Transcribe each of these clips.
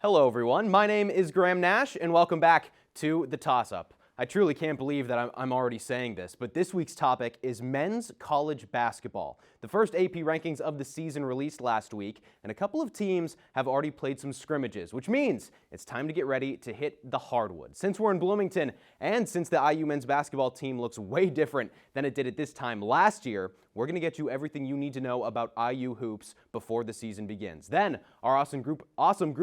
Hello, everyone. My name is Graham Nash, and welcome back to The Toss-Up. I truly can't believe that I'm already saying this, but this week's topic is men's college basketball. The first AP rankings of the season released last week, and a couple of teams have already played some scrimmages, which means it's time to get ready to hit the hardwood. Since we're in Bloomington, and since the IU men's basketball team looks way different than it did at this time last year, we're going to get you everything you need to know about IU hoops before the season begins. Then, our awesome group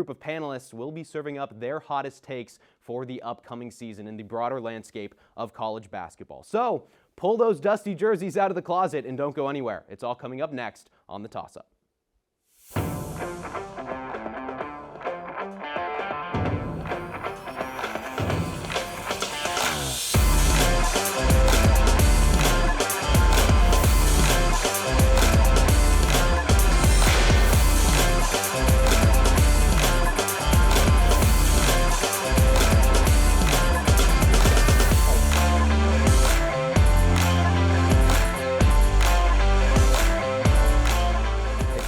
of panelists will be serving up their hottest takes for the upcoming season in the broader landscape of college basketball. So, pull those dusty jerseys out of the closet and don't go anywhere. It's all coming up next on The Toss-Up.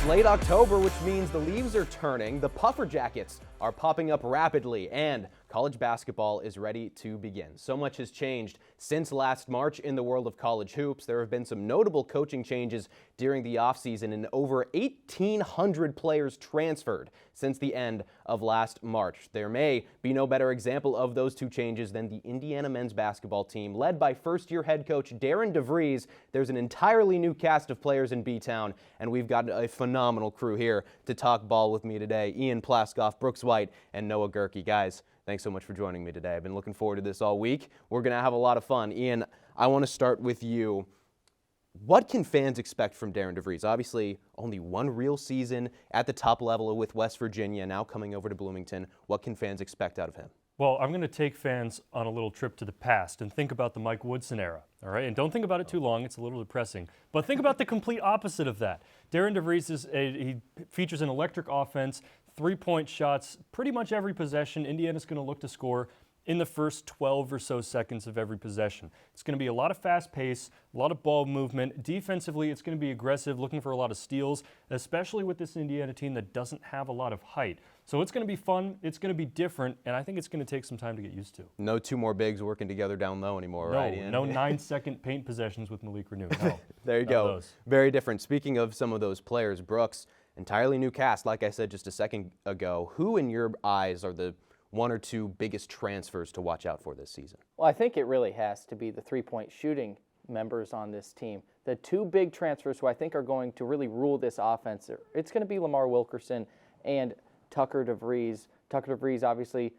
Late October, which means the leaves are turning, the puffer jackets are popping up rapidly, and college basketball is ready to begin. So much has changed since last March in the world of college hoops. There have been some notable coaching changes during the offseason, and over 1,800 players transferred since the end of last March. There may be no better example of those two changes than the Indiana men's basketball team, led by first-year head coach Darren DeVries. There's an entirely new cast of players in B-Town, and we've got a phenomenal crew here to talk ball with me today. Ian Plaskoff, Brooks White, and Noah Gerke. Guys, thanks so much for joining me today. I've been looking forward to this all week. We're going to have a lot of fun. Ian, I want to start with you. What can fans expect from Darren DeVries? Obviously, only one real season at the top level with West Virginia, now coming over to Bloomington. What can fans expect out of him? Well, I'm going to take fans on a little trip to the past and think about the Mike Woodson era, all right? And don't think about it too long. It's a little depressing. But think about the complete opposite of that. Darren DeVries he features an electric offense, three-point shots pretty much every possession. Indiana's going to look to score in the first 12 or so seconds of every possession. It's going to be a lot of fast pace, a lot of ball movement. Defensively, it's going to be aggressive, looking for a lot of steals, especially with this Indiana team that doesn't have a lot of height. So it's going to be fun, it's going to be different, and I think it's going to take some time to get used to. No two more bigs working together down low anymore, right, Ian? No 9-second paint possessions with Malik Renew. No. There you go. Very different. Speaking of some of those players, Brooks, entirely new cast, like I said just a second ago. Who, in your eyes, are the one or two biggest transfers to watch out for this season? Well, I think it really has to be the three-point shooting members on this team. The two big transfers who I think are going to really rule this offense, it's going to be Lamar Wilkerson and Tucker DeVries. Tucker DeVries, obviously,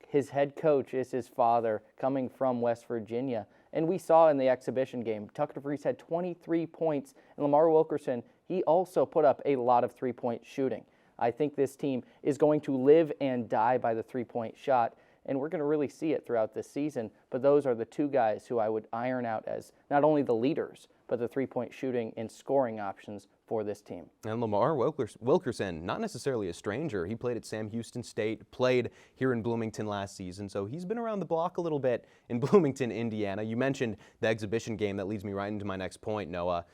his head coach is his father, coming from West Virginia. And we saw in the exhibition game, Tucker DeVries had 23 points, and Lamar Wilkerson, he also put up a lot of three-point shooting. I think this team is going to live and die by the three-point shot, and we're going to really see it throughout this season. But those are the two guys who I would iron out as not only the leaders, but the three-point shooting and scoring options for this team. And Lamar Wilkerson, not necessarily a stranger. He played at Sam Houston State, played here in Bloomington last season, so he's been around the block a little bit in Bloomington, Indiana. You mentioned the exhibition game. That leads me right into my next point, Noah.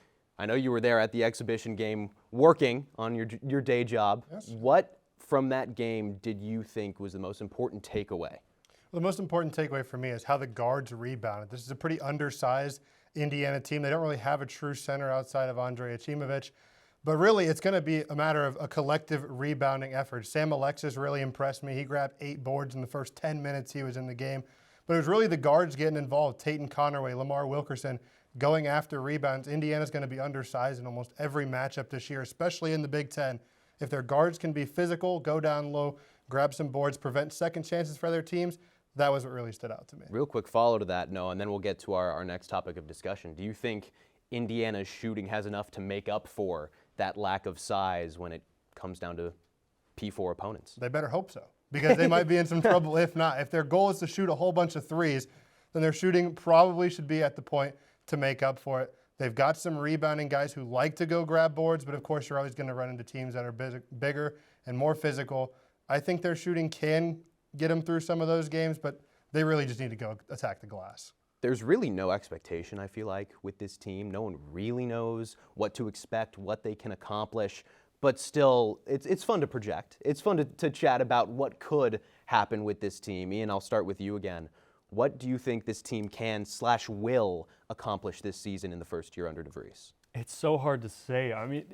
I know you were there at the exhibition game working on your day job. Yes. What from that game did you think was the most important takeaway? Well, the most important takeaway for me is how the guards rebounded. This is a pretty undersized Indiana team. They don't really have a true center outside of Andre Achimowicz. But really, it's going to be a matter of a collective rebounding effort. Sam Alexis really impressed me. He grabbed 8 boards in the first 10 minutes he was in the game. But it was really the guards getting involved. Tayton Connerway, Lamar Wilkerson, going after rebounds. Indiana's going to be undersized in almost every matchup this year, especially in the Big Ten. If their guards can be physical, go down low, grab some boards, prevent second chances for their teams, that was what really stood out to me. Real quick follow to that, Noah, and then we'll get to our next topic of discussion. Do you think Indiana's shooting has enough to make up for that lack of size when it comes down to P4 opponents? They better hope so, because they might be in some trouble if not. If their goal is to shoot a whole bunch of threes, then their shooting probably should be at the point to make up for it. They've got some rebounding guys who like to go grab boards, but of course you're always going to run into teams that are bigger and more physical. I think their shooting can get them through some of those games, but they really just need to go attack the glass. There's really no expectation, I feel like, with this team. No one really knows what to expect, what they can accomplish. but still, it's fun to project. It's fun to chat about what could happen with this team. Ian, I'll start with you again. What do you think this team can/will accomplish this season in the first year under DeVries? It's so hard to say. I mean,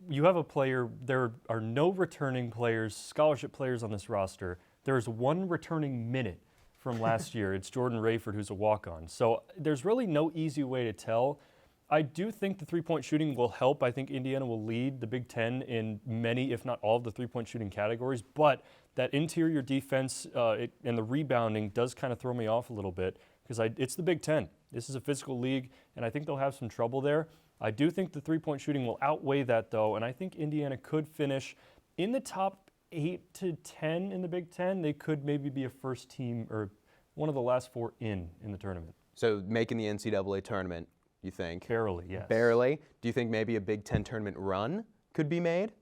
you have a player, there are no returning players, scholarship players on this roster. There's one returning minute from last year. It's Jordan Rayford, who's a walk-on. So there's really no easy way to tell. I do think the three-point shooting will help. I think Indiana will lead the Big Ten in many, if not all, of the three-point shooting categories. But that interior defense and the rebounding does kind of throw me off a little bit because it's the Big Ten. This is a physical league, and I think they'll have some trouble there. I do think the three-point shooting will outweigh that, though, and I think Indiana could finish in the top 8 to 10 in the Big Ten. They could maybe be a first team or one of the last 4 in the tournament. So making the NCAA tournament, you think? Barely, yes. Barely. Do you think maybe a Big Ten tournament run could be made?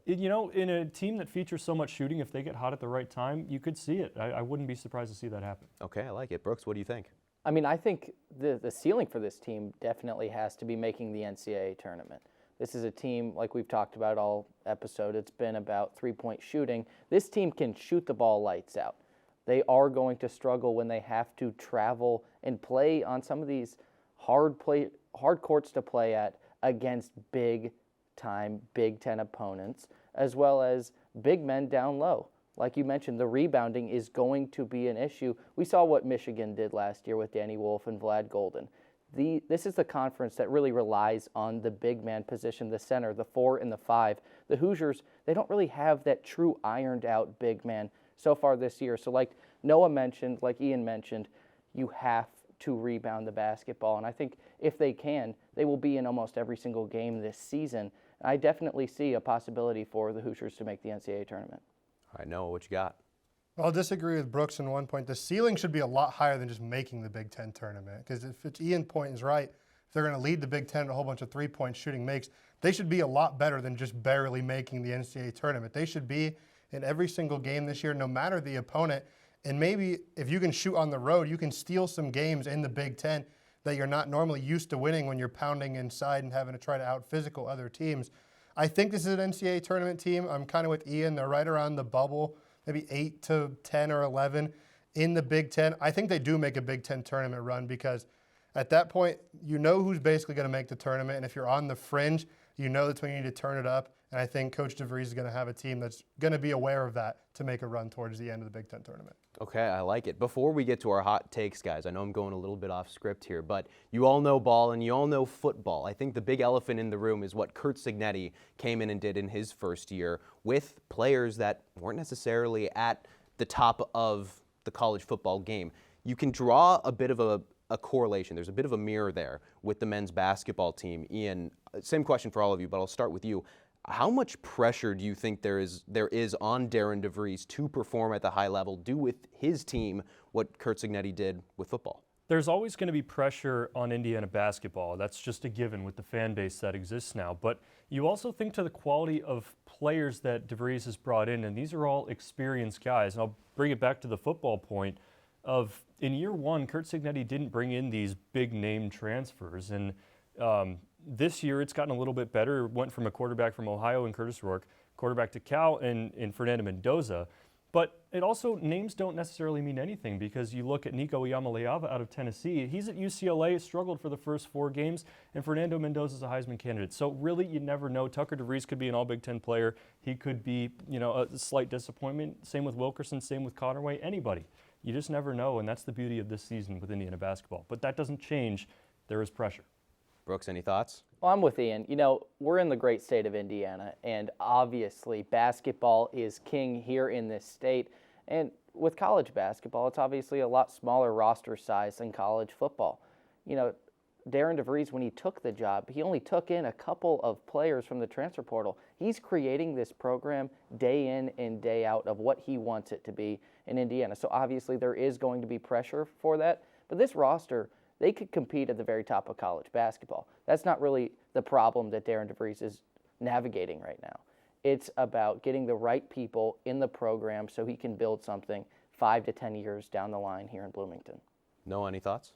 You know, in a team that features so much shooting, if they get hot at the right time, you could see it. I wouldn't be surprised to see that happen. Okay, I like it. Brooks, what do you think? I mean, I think the ceiling for this team definitely has to be making the NCAA tournament. This is a team, like we've talked about all episode, it's been about three-point shooting. This team can shoot the ball lights out. They are going to struggle when they have to travel and play on some of these hard courts to play at against big-time Big Ten opponents, as well as big men down low. Like you mentioned, the rebounding is going to be an issue. We saw what Michigan did last year with Danny Wolf and Vlad Golden. This is the conference that really relies on the big man position, the center, the 4 and the 5. The Hoosiers, they don't really have that true ironed out big man so far this year. So like Noah mentioned, like Ian mentioned, you have to rebound the basketball. And I think if they can, they will be in almost every single game this season. I definitely see a possibility for the Hoosiers to make the NCAA tournament. All right, Noah, what you got? I'll disagree with Brooks on one point. The ceiling should be a lot higher than just making the Big Ten tournament. Because if it's Ian's point is right, if they're going to lead the Big Ten in a whole bunch of three-point shooting makes, they should be a lot better than just barely making the NCAA tournament. They should be in every single game this year, no matter the opponent. And maybe if you can shoot on the road, you can steal some games in the Big Ten that you're not normally used to winning when you're pounding inside and having to try to out-physical other teams. I think this is an NCAA tournament team. I'm kind of with Ian. They're right around the bubble, maybe 8 to 10 or 11 in the Big Ten. I think they do make a Big Ten tournament run because at that point, you know who's basically going to make the tournament. And if you're on the fringe, you know that's when you need to turn it up. And I think Coach DeVries is going to have a team that's going to be aware of that to make a run towards the end of the Big Ten tournament. Okay, I like it. Before we get to our hot takes, guys, I know I'm going a little bit off script here, but you all know ball and you all know football. I think the big elephant in the room is what Curt Cignetti came in and did in his first year with players that weren't necessarily at the top of the college football game. You can draw a bit of a correlation. There's a bit of a mirror there with the men's basketball team. Ian, same question for all of you, but I'll start with you. How much pressure do you think there is on Darren DeVries to perform at the high level, do with his team what Curt Cignetti did with football? There's always going to be pressure on Indiana basketball. That's just a given with the fan base that exists now. But you also think to the quality of players that DeVries has brought in, and these are all experienced guys. And I'll bring it back to the football point of in year one, Curt Cignetti didn't bring in these big name transfers. And this year, it's gotten a little bit better. It went from a quarterback from Ohio in Curtis Rourke, quarterback to Cal in Fernando Mendoza. But it also, names don't necessarily mean anything because you look at Nico Iamaleava out of Tennessee. He's at UCLA, struggled for the first 4 games, and Fernando Mendoza's a Heisman candidate. So really, you never know. Tucker DeVries could be an All-Big Ten player. He could be, a slight disappointment. Same with Wilkerson, same with Connerway, anybody. You just never know, and that's the beauty of this season with Indiana basketball. But that doesn't change. There is pressure. Brooks, any thoughts? Well, I'm with Ian. We're in the great state of Indiana, and obviously basketball is king here in this state. And with college basketball, it's obviously a lot smaller roster size than college football. Darren DeVries, when he took the job, he only took in a couple of players from the transfer portal. He's creating this program day in and day out of what he wants it to be in Indiana. So obviously there is going to be pressure for that. But this roster, they could compete at the very top of college basketball. That's not really the problem that Darren DeVries is navigating right now. It's about getting the right people in the program so he can build something 5 to 10 years down the line here in Bloomington. Noah, any thoughts?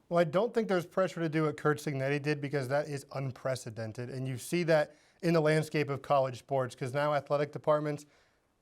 Well, I don't think there's pressure to do what Curt Cignetti did because that is unprecedented. And you see that in the landscape of college sports, because now athletic departments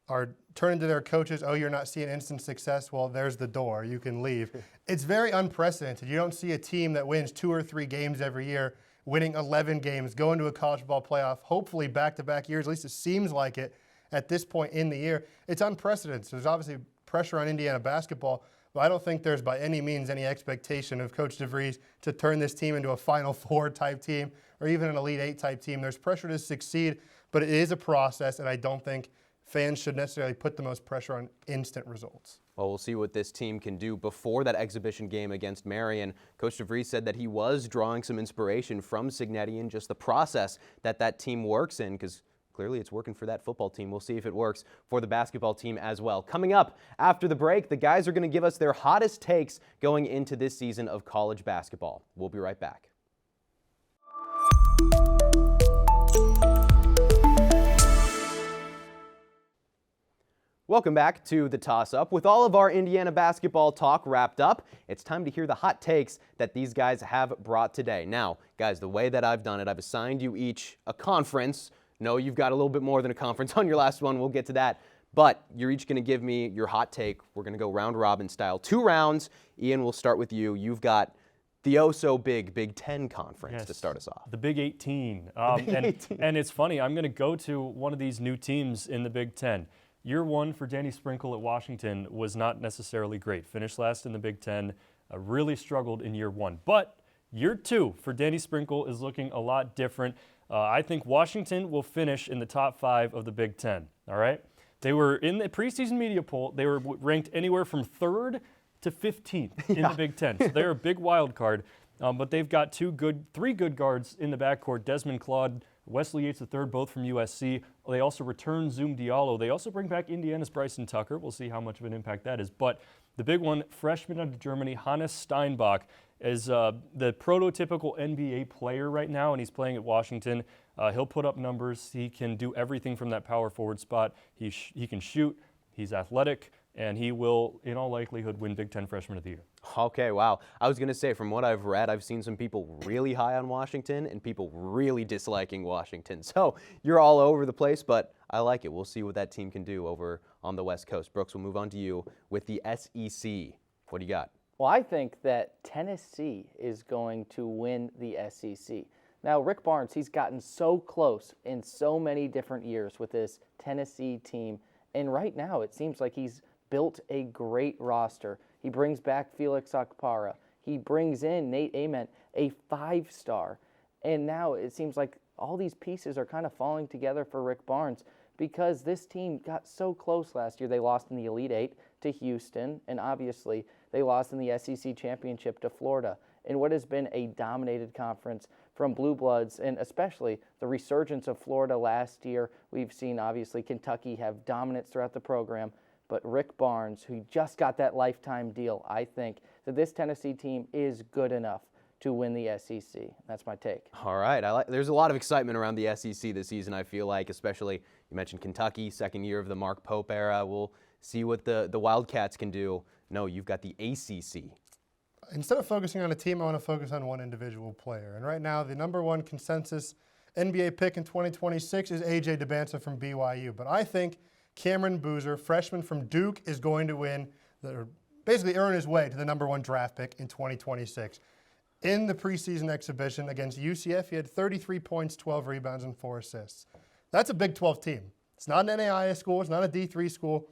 are turning to their coaches, oh, you're not seeing instant success? Well, there's the door. You can leave. It's very unprecedented. You don't see a team that wins 2 or 3 games every year, winning 11 games, going to a college football playoff, hopefully back-to-back years. At least it seems like it at this point in the year. It's unprecedented. So there's obviously pressure on Indiana basketball, but I don't think there's by any means any expectation of Coach DeVries to turn this team into a Final Four type team or even an Elite Eight type team. There's pressure to succeed, but it is a process, and I don't think fans should necessarily put the most pressure on instant results. Well, we'll see what this team can do before that exhibition game against Marion. Coach DeVries said that he was drawing some inspiration from Signetti and just the process that team works in, because clearly it's working for that football team. We'll see if it works for the basketball team as well. Coming up after the break, the guys are going to give us their hottest takes going into this season of college basketball. We'll be right back. Welcome back to the Toss-Up. With all of our Indiana basketball talk wrapped up, it's time to hear the hot takes that these guys have brought today. Now, guys, the way that I've done it, I've assigned you each a conference. No, you've got a little bit more than a conference on your last one. We'll get to that. But you're each going to give me your hot take. We're going to go round-robin style. 2 rounds. Ian, we'll start with you. You've got the oh-so-big Big Ten Conference to start us off. The Big 18. And it's funny, I'm going to go to one of these new teams in the Big Ten. Year 1 for Danny Sprinkle at Washington was not necessarily great. Finished last in the Big Ten, really struggled in year 1. But year 2 for Danny Sprinkle is looking a lot different. I think Washington will finish in the top 5 of the Big Ten, all right? They were in the preseason media poll, they were ranked anywhere from 3rd to 15th in the Big Ten. So they're a big wild card, but they've got 3 good guards in the backcourt, Desmond Claude, Wesley Yates III, both from USC. They also return Zoom Diallo. They also bring back Indiana's Bryson Tucker. We'll see how much of an impact that is. But the big one, freshman out of Germany, Hannes Steinbach, is the prototypical NBA player right now, and he's playing at Washington. He'll put up numbers. He can do everything from that power forward spot. He can shoot. He's athletic. And he will, in all likelihood, win Big Ten Freshman of the Year. Okay, wow. I was going to say, from what I've read, I've seen some people really high on Washington and people really disliking Washington. So you're all over the place, but I like it. We'll see what that team can do over on the West Coast. Brooks, we'll move on to you with the SEC. What do you got? Well, I think that Tennessee is going to win the SEC. Now, Rick Barnes, he's gotten so close in so many different years with this Tennessee team. And right now, it seems like he's built a great roster. He brings back Felix Akpara. He brings in Nate Ament, a 5-star. And now it seems like all these pieces are kind of falling together for Rick Barnes because this team got so close last year. They lost in the Elite Eight to Houston, and obviously they lost in the SEC Championship to Florida in what has been a dominated conference from Blue Bloods, and especially the resurgence of Florida last year. We've seen, obviously, Kentucky have dominance throughout the program. But Rick Barnes, who just got that lifetime deal, I think that this Tennessee team is good enough to win the SEC. That's my take. All right. There's a lot of excitement around the SEC this season, I feel like, especially you mentioned Kentucky, second year of the Mark Pope era. We'll see what the Wildcats can do. No, you've got the ACC. Instead of focusing on a team, I want to focus on one individual player. And right now, the number 1 consensus NBA pick in 2026 is A.J. Debance from BYU. But I think Cameron Boozer, freshman from Duke, is going to basically earn his way to the number 1 draft pick in 2026. In the preseason exhibition against UCF, he had 33 points, 12 rebounds, and 4 assists. That's a Big 12 team. It's not an NAIA school. It's not a D3 school.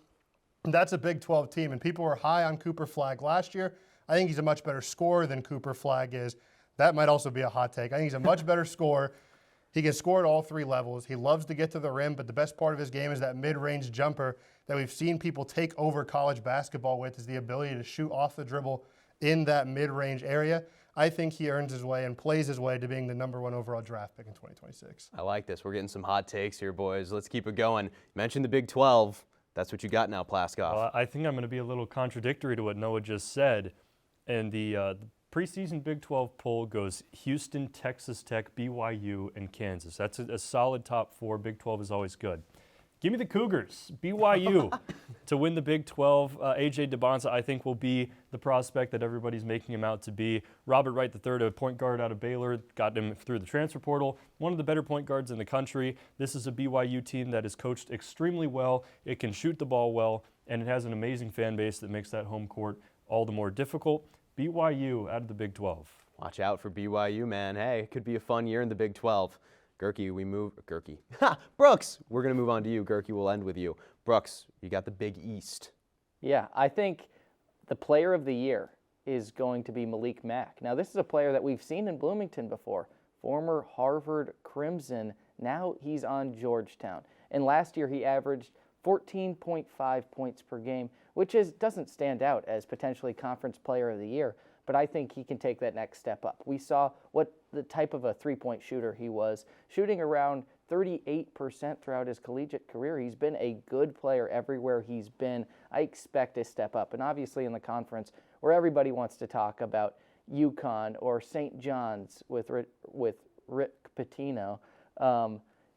That's a Big 12 team, and people were high on Cooper Flagg last year. I think he's a much better scorer than Cooper Flagg is. That might also be a hot take. I think he's a much better scorer. He can score at all 3 levels. He loves to get to the rim, but the best part of his game is that mid-range jumper that we've seen people take over college basketball with, is the ability to shoot off the dribble in that mid-range area. I think he earns his way and plays his way to being the number 1 overall draft pick in 2026. I like this. We're getting some hot takes here, boys. Let's keep it going. You mentioned the Big 12. That's what you got now, Plaskoff. Well, I think I'm going to be a little contradictory to what Noah just said. And the preseason Big 12 poll goes Houston, Texas Tech, BYU, and Kansas. That's a solid top 4. Big 12 is always good. Give me the Cougars, BYU. to win the Big 12. A.J. DeBonza, I think, will be the prospect that everybody's making him out to be. Robert Wright III, a point guard out of Baylor, got him through the transfer portal. One of the better point guards in the country. This is a BYU team that is coached extremely well. It can shoot the ball well, and it has an amazing fan base that makes that home court all the more difficult. BYU out of the Big 12. Watch out for BYU, man. Hey, it could be a fun year in the Big 12. Gerke, Brooks, we're going to move on to you. Gerke, we'll end with you. Brooks, you got the Big East. Yeah, I think the player of the year is going to be Malik Mack. Now, this is a player that we've seen in Bloomington before. Former Harvard Crimson. Now he's on Georgetown. And last year he averaged 14.5 points per game, which doesn't stand out as potentially conference player of the year, but I think he can take that next step up. We saw what the type of a three-point shooter he was, shooting around 38% throughout his collegiate career. He's been a good player everywhere he's been. I expect a step up. And obviously in the conference where everybody wants to talk about UConn or St. John's with Rick Pitino,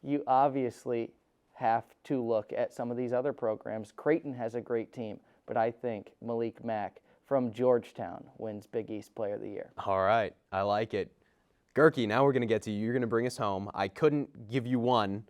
you obviously have to look at some of these other programs. Creighton has a great team, but I think Malik Mack from Georgetown wins Big East Player of the Year. All right, I like it. Gerke, now we're going to get to you. You're going to bring us home. I couldn't give you one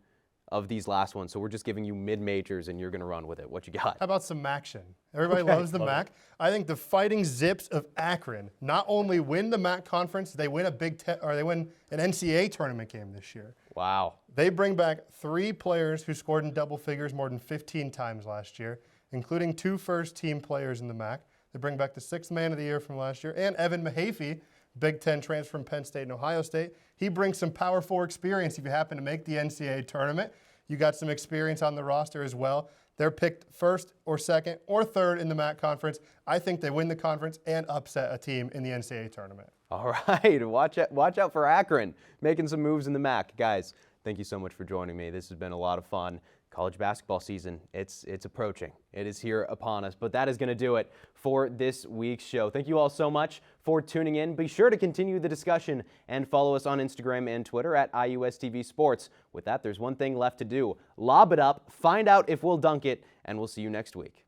of these last ones, so we're just giving you mid-majors, and you're going to run with it. What you got? How about some action? Everybody loves the MAC. I think the Fighting Zips of Akron not only win the MAC conference, they win they win an NCAA tournament game this year. Wow. They bring back 3 players who scored in double figures more than 15 times last year, including 2 first-team players in the MAC. They bring back the 6th man of the year from last year, and Evan Mahaffey, Big Ten transfer from Penn State and Ohio State. He brings some Power 4 experience if you happen to make the NCAA tournament. You got some experience on the roster as well. They're picked 1st or 2nd or 3rd in the MAC conference. I think they win the conference and upset a team in the NCAA tournament. All right, watch out for Akron, making some moves in the MAC. Guys, thank you so much for joining me. This has been a lot of fun. College basketball season, it's approaching. It is here upon us, but that is going to do it for this week's show. Thank you all so much for tuning in. Be sure to continue the discussion and follow us on Instagram and Twitter at IUSTV Sports. With that, there's one thing left to do. Lob it up, find out if we'll dunk it, and we'll see you next week.